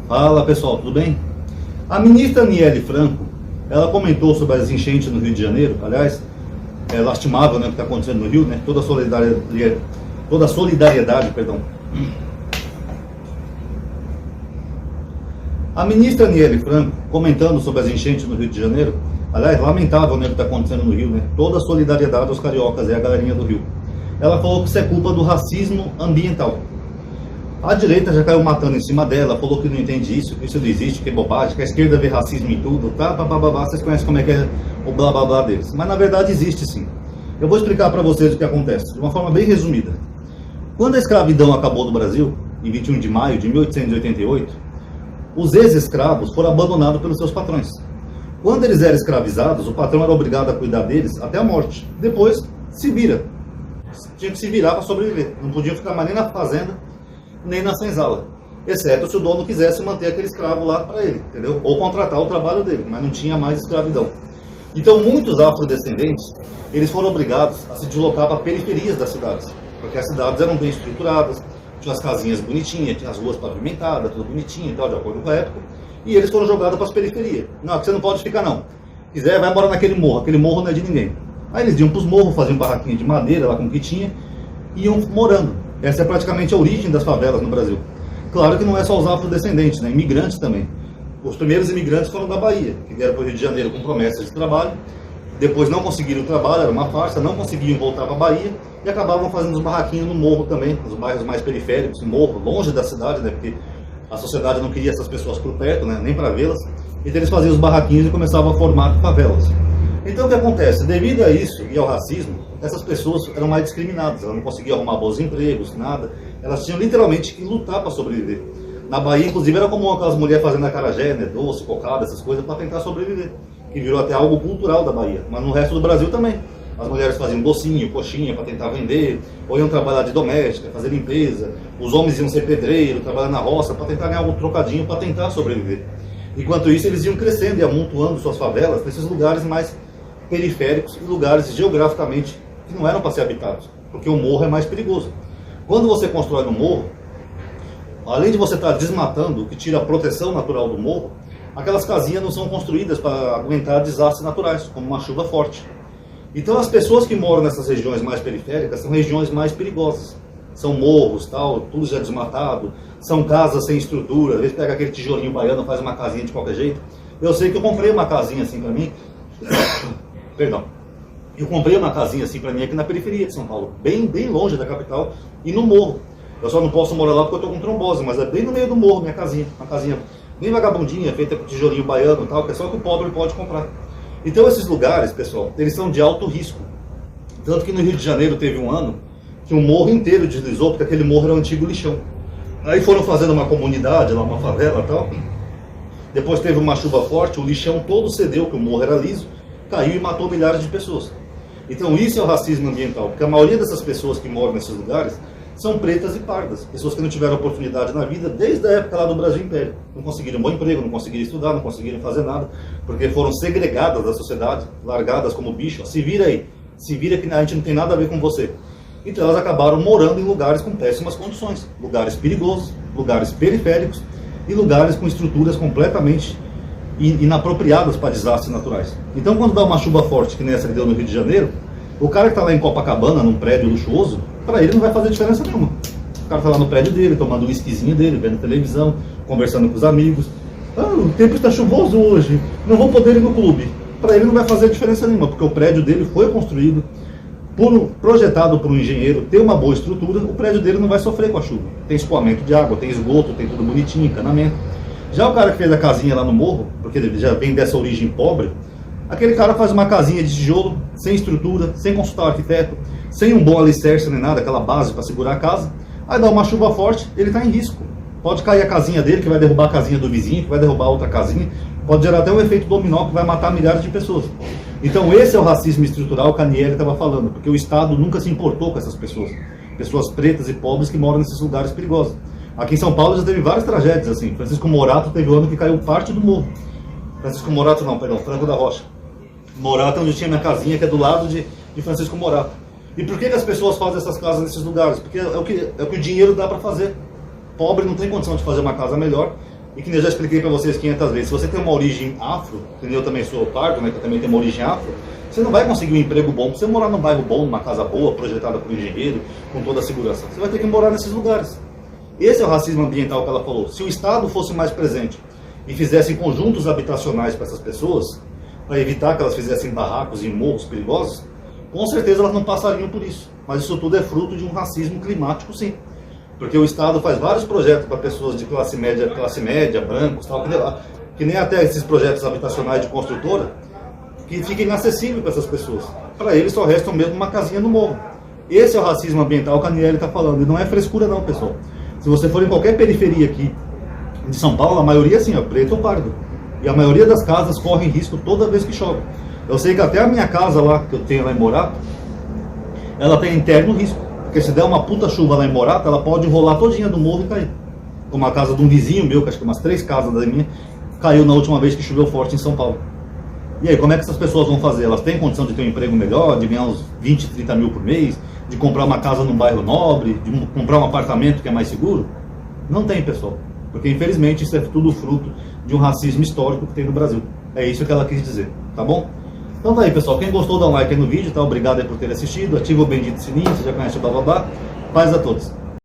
Fala pessoal, tudo bem? A ministra Aniele Franco, ela comentou sobre as enchentes no Rio de Janeiro. Aliás, é lastimável, né, o que está acontecendo no Rio, né? Toda a solidariedade, perdão. A ministra Aniele Franco, comentando sobre as enchentes no Rio de Janeiro, aliás, lamentável, né, o que está acontecendo no Rio, né? Toda a solidariedade aos cariocas, é a galerinha do Rio. Ela falou que isso é culpa do racismo ambiental. A direita já caiu matando em cima dela, falou que não entende isso, que isso não existe, que é bobagem, que a esquerda vê racismo em tudo, tá, bababá, vocês conhecem como é que é o blá blá blá deles. Mas na verdade existe sim. Eu vou explicar para vocês o que acontece, de uma forma bem resumida. Quando a escravidão acabou no Brasil, em 21 de maio de 1888, os ex-escravos foram abandonados pelos seus patrões. Quando eles eram escravizados, o patrão era obrigado a cuidar deles até a morte. Depois, se vira. Tinha que se virar para sobreviver. Não podiam ficar mais nem na fazenda, nem na senzala, exceto se o dono quisesse manter aquele escravo lá para ele, entendeu? Ou contratar o trabalho dele, mas não tinha mais escravidão. Então muitos afrodescendentes, eles foram obrigados a se deslocar para periferias das cidades, porque as cidades eram bem estruturadas, tinha as casinhas bonitinhas, tinha as ruas pavimentadas, tudo bonitinho e tal, de acordo com a época, e eles foram jogados para as periferias. Não, aqui você não pode ficar não. Se quiser, vai morar naquele morro, aquele morro não é de ninguém. Aí eles iam para os morros, faziam barraquinha de madeira lá com o que tinha, e iam morando. Essa é praticamente a origem das favelas no Brasil. Claro que não é só os afrodescendentes, né? Imigrantes também. Os primeiros imigrantes foram da Bahia, que vieram para o Rio de Janeiro com promessas de trabalho, depois não conseguiram trabalho, era uma farsa, não conseguiam voltar para a Bahia e acabavam fazendo os barraquinhos no morro também, nos bairros mais periféricos, no morro, longe da cidade, né? Porque a sociedade não queria essas pessoas por perto, né? Nem para vê-las. Então eles faziam os barraquinhos e começavam a formar favelas. Então o que acontece? Devido a isso e ao racismo, essas pessoas eram mais discriminadas, elas não conseguiam arrumar bons empregos, nada. Elas tinham literalmente que lutar para sobreviver. Na Bahia, inclusive, era comum aquelas mulheres fazendo acarajé, né, doce, cocada, essas coisas, para tentar sobreviver. Que virou até algo cultural da Bahia. Mas no resto do Brasil também. As mulheres faziam docinho, coxinha para tentar vender, ou iam trabalhar de doméstica, fazer limpeza. Os homens iam ser pedreiro, trabalhar na roça, para tentar ganhar algum trocadinho, para tentar sobreviver. Enquanto isso, eles iam crescendo e amontoando suas favelas nesses lugares mais periféricos e lugares geograficamente que não eram para ser habitados, porque o morro é mais perigoso. Quando você constrói no morro, além de você estar desmatando, o que tira a proteção natural do morro, aquelas casinhas não são construídas para aguentar desastres naturais, como uma chuva forte. Então as pessoas que moram nessas regiões mais periféricas são regiões mais perigosas. São morros, tal, tudo já desmatado, são casas sem estrutura, às vezes pega aquele tijolinho baiano, faz uma casinha de qualquer jeito. Eu sei que eu comprei uma casinha assim para mim, perdão, eu comprei uma casinha assim para mim aqui na periferia de São Paulo, bem longe da capital e no morro. Eu só não posso morar lá porque eu estou com trombose, mas é bem no meio do morro minha casinha, uma casinha bem vagabundinha, feita com tijolinho baiano e tal, que é só que o pobre pode comprar. Então esses lugares, pessoal, eles são de alto risco. Tanto que no Rio de Janeiro teve um ano que o morro inteiro deslizou, porque aquele morro era um antigo lixão. Aí foram fazendo uma comunidade lá, uma favela e tal. Depois teve uma chuva forte, o lixão todo cedeu, que o morro era liso, caiu e matou milhares de pessoas. Então isso é o racismo ambiental, porque a maioria dessas pessoas que moram nesses lugares são pretas e pardas, pessoas que não tiveram oportunidade na vida desde a época lá do Brasil Império. Não conseguiram um bom emprego, não conseguiram estudar, não conseguiram fazer nada, porque foram segregadas da sociedade, largadas como bicho. Ó, se vira aí, se vira que a gente não tem nada a ver com você. Então elas acabaram morando em lugares com péssimas condições, lugares perigosos, lugares periféricos e lugares com estruturas completamente inapropriadas para desastres naturais. Então quando dá uma chuva forte, que nem essa que deu no Rio de Janeiro, o cara que está lá em Copacabana, num prédio luxuoso, para ele não vai fazer diferença nenhuma. O cara está lá no prédio dele, tomando o whiskyzinho dele, vendo televisão, conversando com os amigos. O tempo está chuvoso hoje, não vou poder ir no clube. Para ele não vai fazer diferença nenhuma, porque o prédio dele foi construído, projetado por um engenheiro, ter uma boa estrutura, o prédio dele não vai sofrer com a chuva. Tem escoamento de água, tem esgoto, tem tudo bonitinho, encanamento. Já o cara que fez a casinha lá no morro, porque ele já vem dessa origem pobre, aquele cara faz uma casinha de tijolo, sem estrutura, sem consultar o arquiteto, sem um bom alicerce nem nada, aquela base para segurar a casa. Aí dá uma chuva forte, ele está em risco. Pode cair a casinha dele, que vai derrubar a casinha do vizinho, que vai derrubar outra casinha. Pode gerar até um efeito dominó que vai matar milhares de pessoas. Então esse é o racismo estrutural que a Aniele estava falando, porque o Estado nunca se importou com essas pessoas. Pessoas pretas e pobres que moram nesses lugares perigosos. Aqui em São Paulo já teve várias tragédias assim. Francisco Morato teve um ano que caiu parte do morro. Franco da Rocha. Morato é onde tinha minha casinha, que é do lado de Francisco Morato. E por que as pessoas fazem essas casas nesses lugares? Porque é o que o dinheiro dá para fazer. Pobre não tem condição de fazer uma casa melhor, E que nem eu já expliquei para vocês 500 vezes, se você tem uma origem afro, que nem eu também sou pardo, né, que eu também tenho uma origem afro, você não vai conseguir um emprego bom para você morar num bairro bom, numa casa boa, projetada por um engenheiro, com toda a segurança. Você vai ter que morar nesses lugares. Esse é o racismo ambiental que ela falou. Se o Estado fosse mais presente e fizesse conjuntos habitacionais para essas pessoas, para evitar que elas fizessem barracos e morros perigosos, com certeza elas não passariam por isso. Mas isso tudo é fruto de um racismo climático, sim. Porque o Estado faz vários projetos para pessoas de classe média, brancos, tal, que nem até esses projetos habitacionais de construtora, que fica inacessível para essas pessoas. Para eles só resta mesmo uma casinha no morro. Esse é o racismo ambiental que a Aniele está falando. E não é frescura não, pessoal. Se você for em qualquer periferia aqui de São Paulo, a maioria assim, preto ou pardo. E a maioria das casas correm risco toda vez que chove. Eu sei que até a minha casa lá, que eu tenho lá em Morato, ela tem interno risco. Porque se der uma puta chuva lá em Morato, ela pode rolar todinha do morro e cair. Como a casa de um vizinho meu, que acho que umas 3 casas da minha, caiu na última vez que choveu forte em São Paulo. E aí, como é que essas pessoas vão fazer? Elas têm condição de ter um emprego melhor, de ganhar uns 20, 30 mil por mês, de comprar uma casa num bairro nobre, de comprar um apartamento que é mais seguro? Não tem, pessoal. Porque, infelizmente, isso é tudo fruto de um racismo histórico que tem no Brasil. É isso que ela quis dizer, tá bom? Então tá aí, pessoal. Quem gostou, dá um like aí no vídeo, tá? Obrigado aí por ter assistido. Ativa o bendito sininho, você já conhece o Bababá. Paz a todos.